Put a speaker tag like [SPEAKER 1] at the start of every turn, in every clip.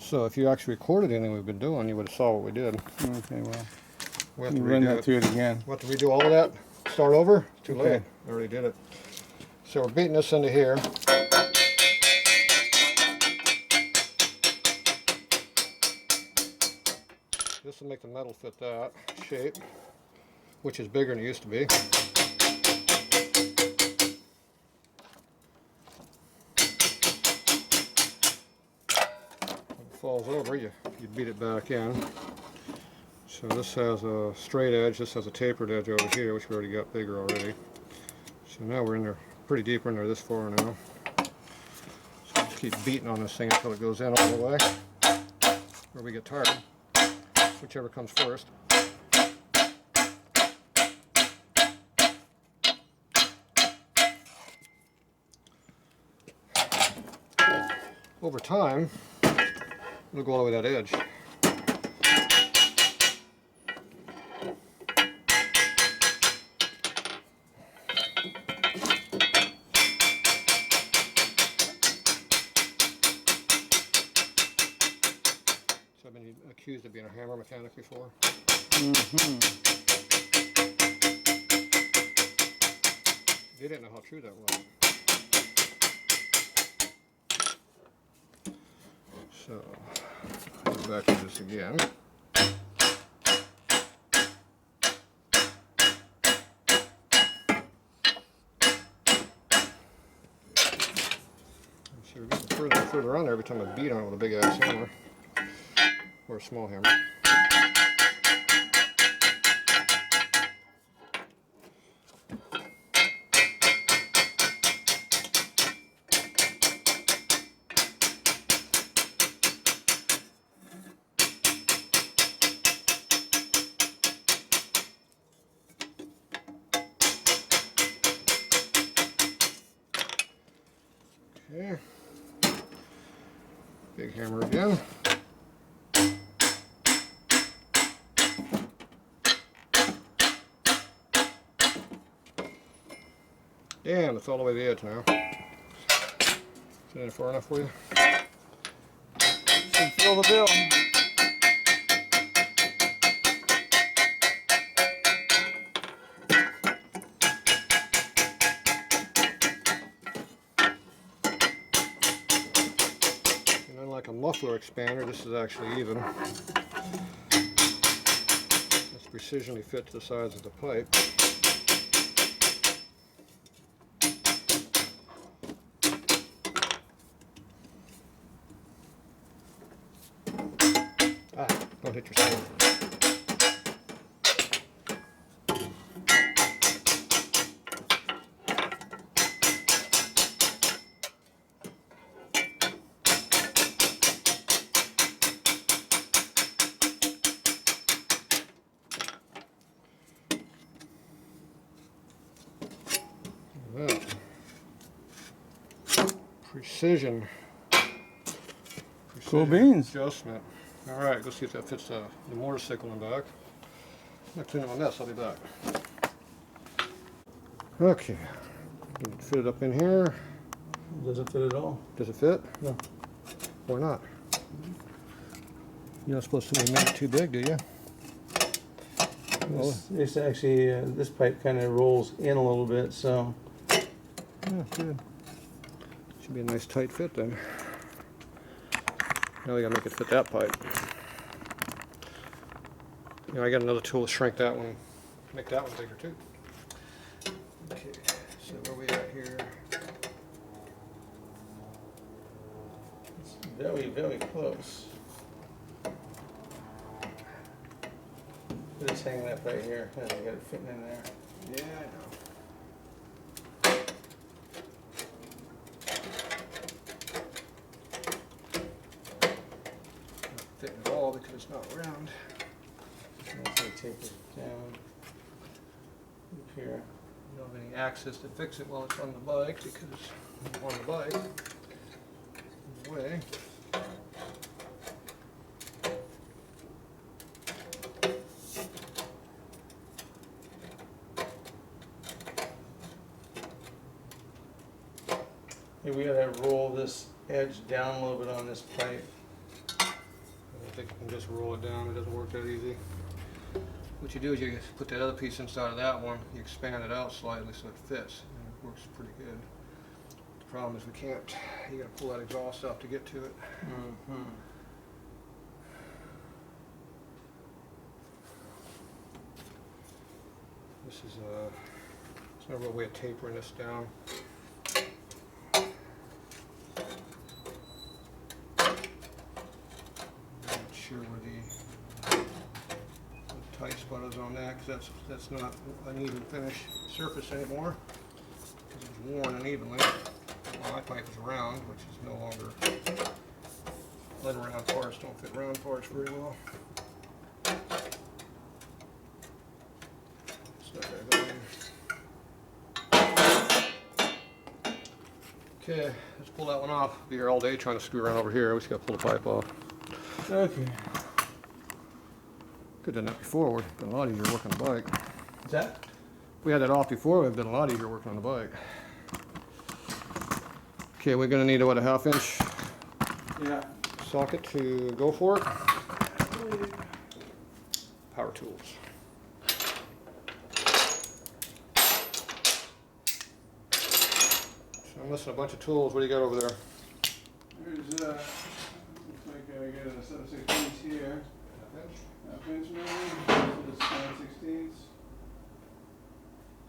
[SPEAKER 1] So if you actually recorded anything we've been doing, you would have saw what we did.
[SPEAKER 2] Okay, well,
[SPEAKER 1] We have
[SPEAKER 2] you
[SPEAKER 1] to
[SPEAKER 2] run
[SPEAKER 1] redo
[SPEAKER 2] that
[SPEAKER 1] it.
[SPEAKER 2] through it again.
[SPEAKER 1] We'll have to redo all of that. Start over. Too
[SPEAKER 2] Okay.
[SPEAKER 1] late. I already did it. So we're beating this into here. This will make the metal fit that shape, which is bigger than it used to be. When it falls over, you beat it back in. So this has a straight edge, this has a tapered edge over here, which we already got bigger already. So now we're in there, pretty deep in there this far now. So just keep beating on this thing until it goes in all the way, or we get tired, whichever comes first. Over time, it'll go all the way to that edge. So I've been accused of being a hammer mechanic before. They didn't know how true that was. So, go back to this again. So we're getting further and further on there every time I beat on it with a big ass hammer, or a small hammer. Okay. Big hammer again. Damn, it's all the way to the edge now. Is that far enough for you?
[SPEAKER 2] Should fill the bill.
[SPEAKER 1] And unlike a muffler expander, this is actually even. It's precisionally fit to the size of the pipe. Ah, don't hit yourself. Well, precision.
[SPEAKER 2] Cool beans.
[SPEAKER 1] Adjustment. All right, go see if that fits the motorcycle in the back. I'm gonna clean up my mess. I'll be back. Okay, get it fitted up in here.
[SPEAKER 2] Doesn't fit at all.
[SPEAKER 1] Does it fit?
[SPEAKER 2] No.
[SPEAKER 1] Or not? You're not supposed to make it too big, do you?
[SPEAKER 2] It's actually, this pipe kind of rolls in a little bit, so.
[SPEAKER 1] Yeah, good. Should be a nice tight fit then. Now we gotta make it fit that pipe. You know, I got another tool to shrink that one, make that one bigger too. Okay, so where we at here?
[SPEAKER 2] It's very, very close. It's hanging up right here. I got it fitting in there.
[SPEAKER 1] Yeah, I know. Not fitting at all because it's not round.
[SPEAKER 2] Once I take it down up here.
[SPEAKER 1] You don't have any access to fix it while it's on the bike because it's on the bike. In the way.
[SPEAKER 2] Hey, we gotta roll this edge down a little bit on this pipe.
[SPEAKER 1] think you can just roll it down. It doesn't work that easy. What you do is you put that other piece inside of that one, you expand it out slightly so it fits, and it works pretty good. The problem is we can't, you gotta pull that exhaust out to get to it. This is there's no real way of tapering this down. I'm not sure where the tight spot is on that, because that's not an even finish surface anymore, because it's worn unevenly. Well, my pipe is round, which is no longer. Round parts don't fit round parts very well. Okay, let's pull that one off. Be here all day trying to screw around over here. We just got to pull the pipe off.
[SPEAKER 2] Okay.
[SPEAKER 1] Could have done that before. Would have been a lot easier working on the bike.
[SPEAKER 2] Is that?
[SPEAKER 1] If we had that off before, it would have been a lot easier working on the bike. Okay, we're going to need a 1/2 inch socket to go for it. Power tools. So I'm missing a bunch of tools. What do you got over there?
[SPEAKER 2] There's looks like I got a set of 16s here. 1/2 inch maybe. This is 16ths.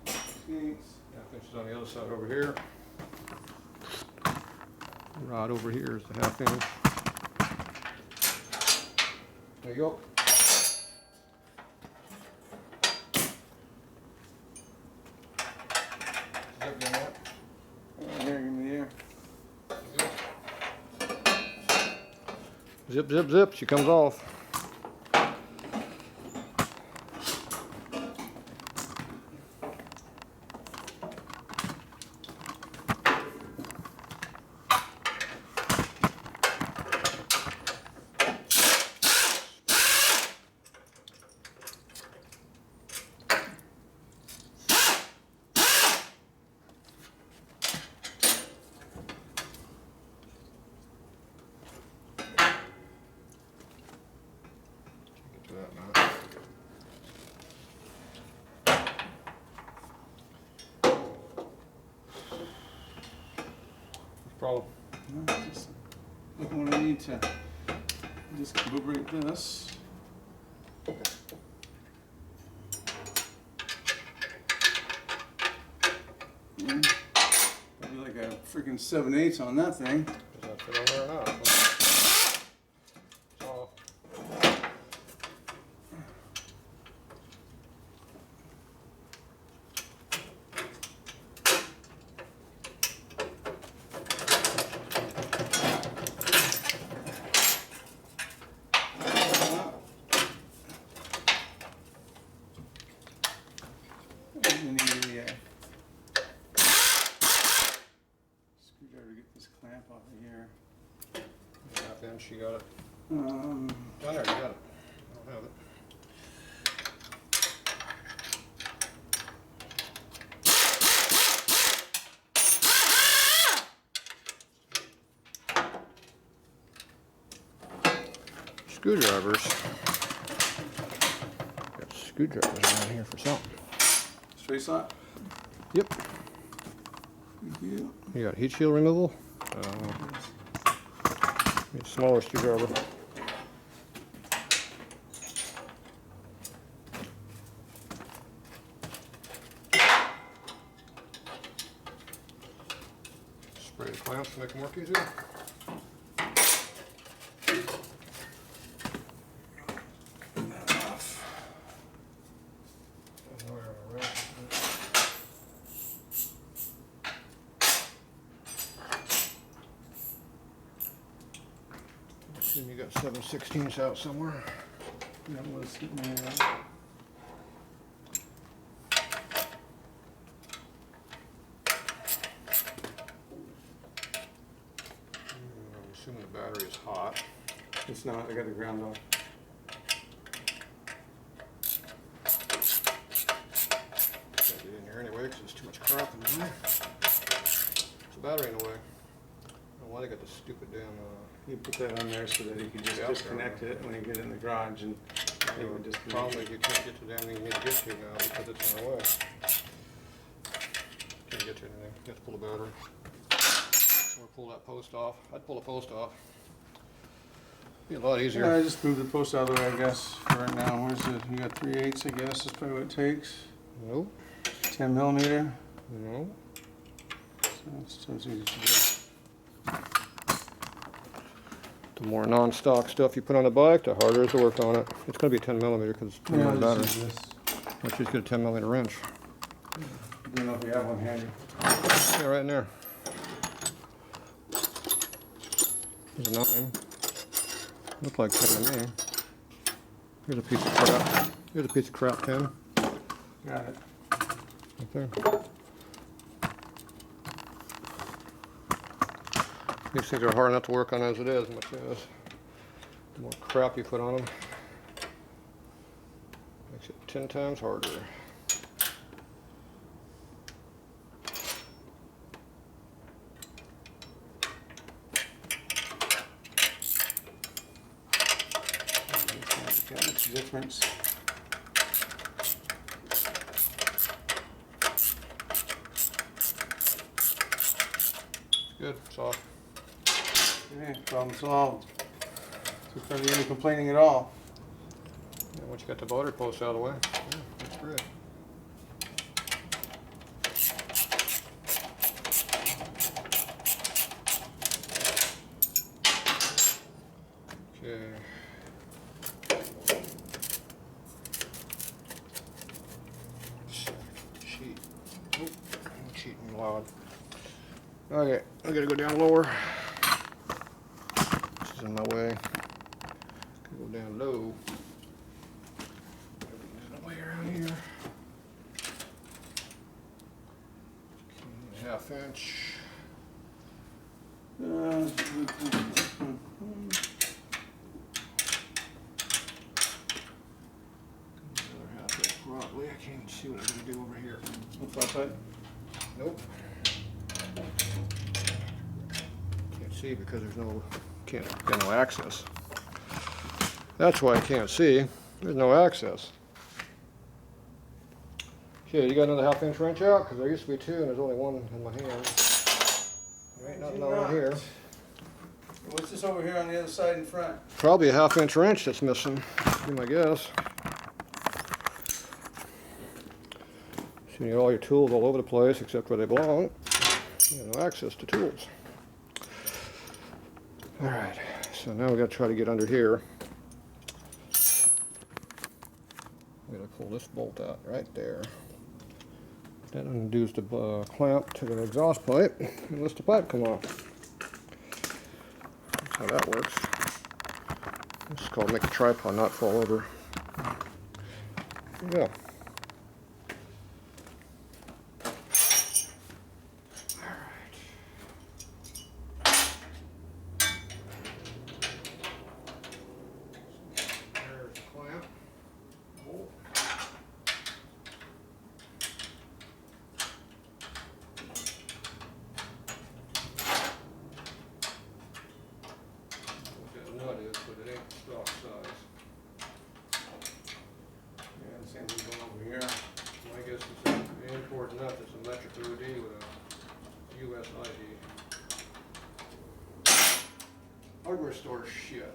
[SPEAKER 2] 16ths.
[SPEAKER 1] 1/2 inch is on the other side over here. Rod over here is the 1/2 inch. There you go. Zip in that.
[SPEAKER 2] Here, give me the air.
[SPEAKER 1] Zip, zip, zip. She comes off. Problem.
[SPEAKER 2] Just looking what I need to just calibrate this. Probably like a freaking 7/8 on that thing.
[SPEAKER 1] Does that fit on there or not? Oh.
[SPEAKER 2] We need a screwdriver to get this clamp off of here.
[SPEAKER 1] 1/2 inch, you got it.
[SPEAKER 2] Um,
[SPEAKER 1] Down there, you got it. I don't have it. Screwdrivers. Got screwdrivers around here for something.
[SPEAKER 2] straight slot.
[SPEAKER 1] Yep.
[SPEAKER 2] Thank you.
[SPEAKER 1] You got heat shield removal. Need a smaller screwdriver. Spray the clamps to make them work easier. And you got 7/16 out somewhere.
[SPEAKER 2] That was getting there.
[SPEAKER 1] I'm assuming the battery is hot.
[SPEAKER 2] It's not. I got the ground off.
[SPEAKER 1] Can't get in here anyway because there's too much crap in there. There's a battery in the way. I don't know why they got the stupid damn,
[SPEAKER 2] You put that on there so that you can just
[SPEAKER 1] Yeah,
[SPEAKER 2] disconnect it when you get in the garage and it would disconnect.
[SPEAKER 1] problem is you can't get to the damn thing you need to get to now because it's in the way. Can't get to anything. You have to pull the battery. Or pull that post off. I'd pull the post off. Be a lot
[SPEAKER 2] Yeah,
[SPEAKER 1] easier.
[SPEAKER 2] I just moved the post out of the way, I guess, for right now. Where's it? You got 3/8, I guess, that's probably what it takes.
[SPEAKER 1] Nope.
[SPEAKER 2] 10 millimeter.
[SPEAKER 1] No.
[SPEAKER 2] So it's easy to do.
[SPEAKER 1] The more non-stock stuff you put on the bike, the harder it is to work on it. It's going to be 10 millimeter because it's 10 millimeter battery.
[SPEAKER 2] This is this.
[SPEAKER 1] Let's just get a 10 millimeter wrench.
[SPEAKER 2] I don't know if you have one handy.
[SPEAKER 1] Yeah, right in there. There's a 9. Look like 10 to me. Here's a piece of crap. Here's a piece of crap 10.
[SPEAKER 2] Got it.
[SPEAKER 1] Right there. These things are hard enough to work on as it is, much as the more crap you put on them, makes it 10 times harder.
[SPEAKER 2] Got much difference.
[SPEAKER 1] Good, soft.
[SPEAKER 2] Okay, problem solved. So hardly any complaining at all.
[SPEAKER 1] Yeah, once you got the motor post out of the way, yeah, that's great. Okay. Cheat. Oop, I'm cheating loud. Okay, I gotta go down lower. This is in my way. Gotta go down low. Everything's in the way around here. Okay, 1/2 inch. Another 1/2 inch probably. I can't even see what I'm gonna do over here.
[SPEAKER 2] What's that?
[SPEAKER 1] Nope. Can't see because there's no, got no access. That's why I can't see. There's no access. Okay, you got another 1/2 inch wrench out? Because there used to be 2 and there's only 1 in my hand. There ain't nothing over here.
[SPEAKER 2] What's this over here on the other side in front?
[SPEAKER 1] Probably a 1/2 inch wrench that's missing, be my guess. So you got all your tools all over the place except where they belong. You have no access to tools. Alright, so now we got to try to get under here. We got to pull this bolt out right there. That undoes the clamp to the exhaust pipe and lets the pipe come off. That's how that works. This is called make a tripod not fall over. There you go. Nut is, but it ain't stock size.
[SPEAKER 2] Yeah, the same thing going over here.
[SPEAKER 1] My guess is an import nut that's a metric OD with a US ID. Hardware store shit.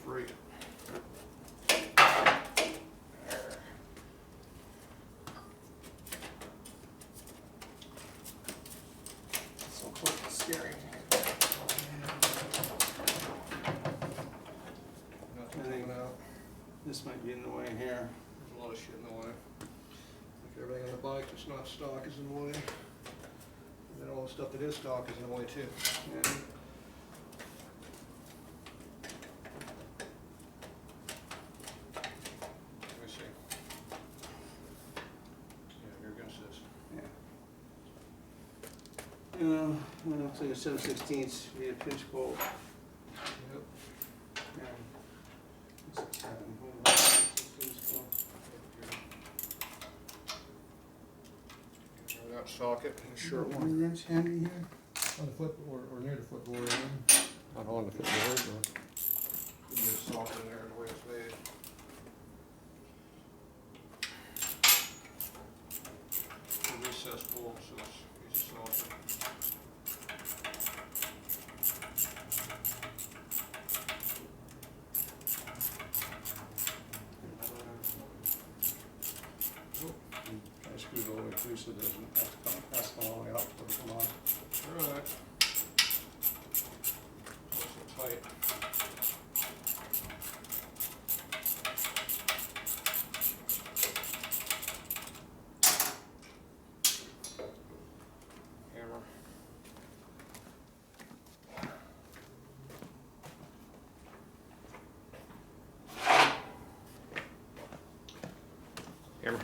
[SPEAKER 1] Free.
[SPEAKER 2] So close, it's scary.
[SPEAKER 1] Nothing coming out.
[SPEAKER 2] This might be in the way here.
[SPEAKER 1] There's a lot of shit in the way. Like everything on the bike that's not stock is in the way. And then all the stuff that is stock is in the way too.
[SPEAKER 2] Yeah.
[SPEAKER 1] Let me see. Yeah, you're against this.
[SPEAKER 2] Looks like a 7/16, be a pinch bolt.
[SPEAKER 1] Yep.
[SPEAKER 2] Yeah.
[SPEAKER 1] wrench socket, a short
[SPEAKER 2] Any
[SPEAKER 1] one.
[SPEAKER 2] wrench handy here?
[SPEAKER 1] On the foot or near the footboard. Not on the footboard, but you can get a socket in there the way it's made. The recess bolt, so it's easy socket.
[SPEAKER 2] I screwed it all the way through so it doesn't have to come, has to come all the way out before it come on.
[SPEAKER 1] Alright. So tight. Hammer. Hammer.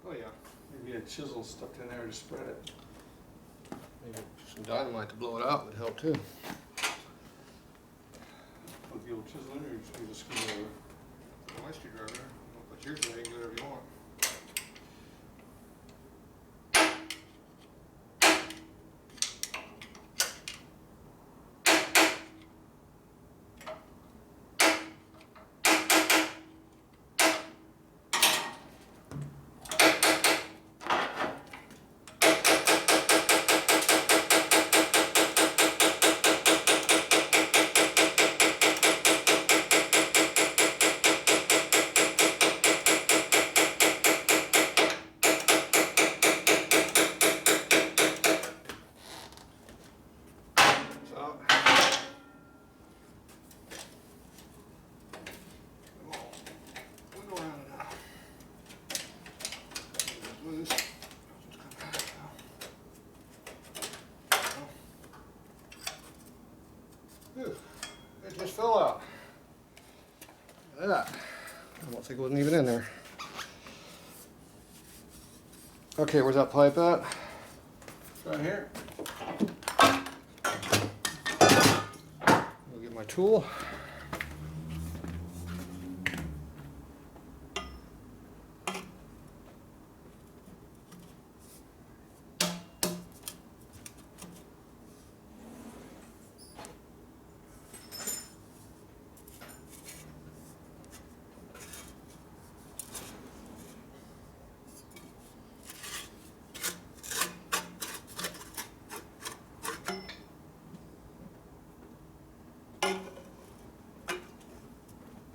[SPEAKER 1] Oh yeah,
[SPEAKER 2] Maybe a chisel stuck in there to spread it.
[SPEAKER 1] maybe some dynamite to blow it out would help too.
[SPEAKER 2] Put the old chisel in there, or just use a screwdriver.
[SPEAKER 1] My screwdriver, but yours you can do whatever you want. So, come on, wiggle around now. It's loose. Just come back now. Ooh, it just fell out. Look at that. I don't think it wasn't even in there. Okay, where's that pipe at?
[SPEAKER 2] Right here.
[SPEAKER 1] I'll get my tool.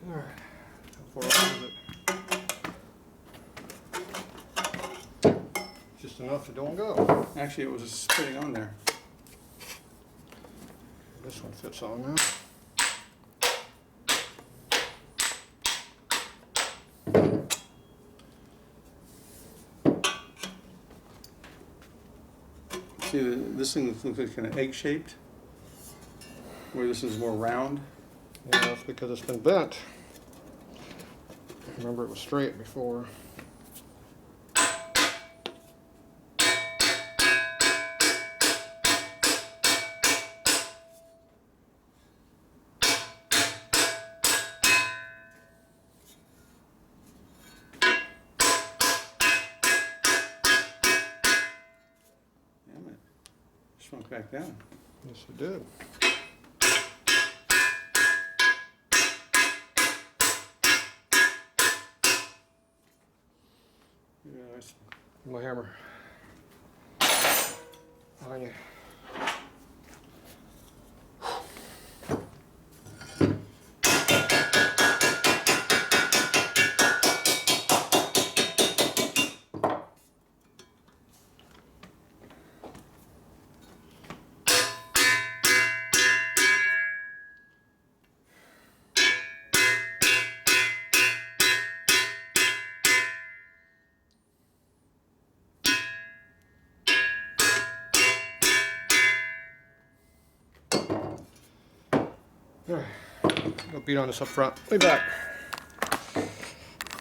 [SPEAKER 1] All right, how far up is it? Just enough to don't go.
[SPEAKER 2] Actually, it was just spitting on there.
[SPEAKER 1] This one fits on now.
[SPEAKER 2] See, this thing looks like kind of egg-shaped, where this is more round.
[SPEAKER 1] Yeah, that's because it's been bent. Remember, it was straight before.
[SPEAKER 2] Damn it. Shrunk back down.
[SPEAKER 1] Yes, it did.
[SPEAKER 2] Yeah,
[SPEAKER 1] My hammer. Behind you. All right, go beat on this up front. Way back.